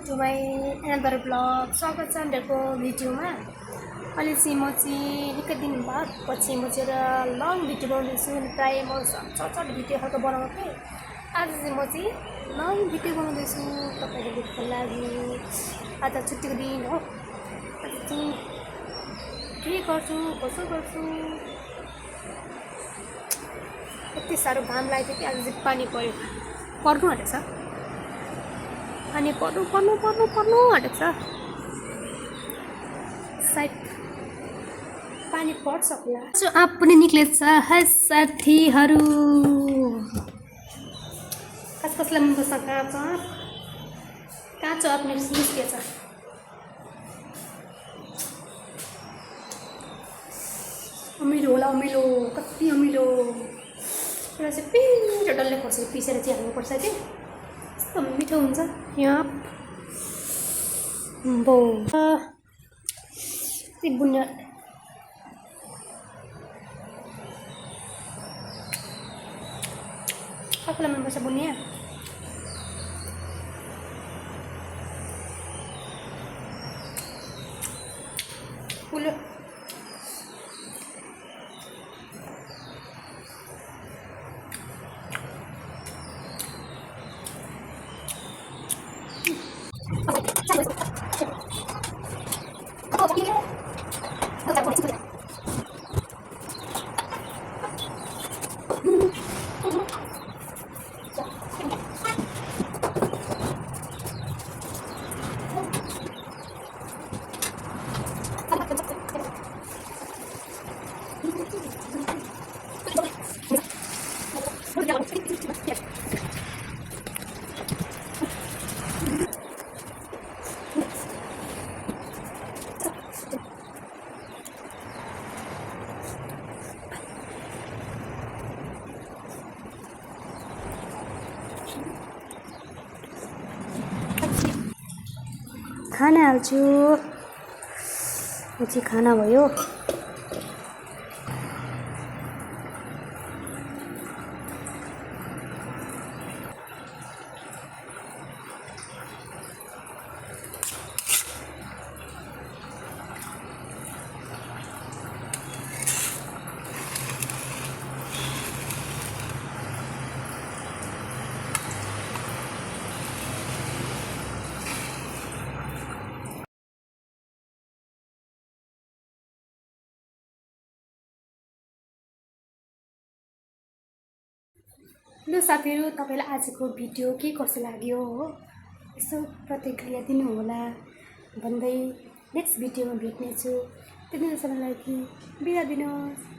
To my another blog. स्वागत छ मेरो भिडियोमा। अहिले चाहिँ म चाहिँ निकै दिन बाद पछि म चाहिँ लङ भिडियो बनाउँदैछु। प्रायः म सर्ट भिडियो खालको बनाउँछु थिएँ। आज चाहिँ म चाहिँ लङ भिडियो बनाउँदैछु तपाईँको देखिको लागि। आज छुट्टीको दिन हो। आज चाहिँ के गर्छु कसो गर्छु, यति साह्रो घाम लागेको थियो कि आज चाहिँ पानी पर्नु आँटेको छ। पानी पर्नु आँटेको छ। सायद पानी पर्छ होला। जो आप पनि निक्लेछ है साथीहरू। कसलाई मन पर्छ काँचो आप निस्केछ। अमिलो होला, अमिलो कति अमिलो। एउटा चाहिँ पिरो डल्ले खोर्सानी पिसेर चाहिँ हाल्नुपर्छ कि यस्तो मिठो हुन्छ। यहाँ बो बुन्या कसलाई मनपर्छ बुनिया? फुल्यो खाना हाल्छु। यो चाहिँ खाना भयो। हेलो साथीहरू, तपाईँलाई आजको भिडियो के कस्तो लाग्यो हो, यसो प्रतिक्रिया दिनुहोला भन्दै नेक्स्ट भिडियोमा भेट्नेछु। त्यति बेलासम्मलाई बिदा दिनुहोस्।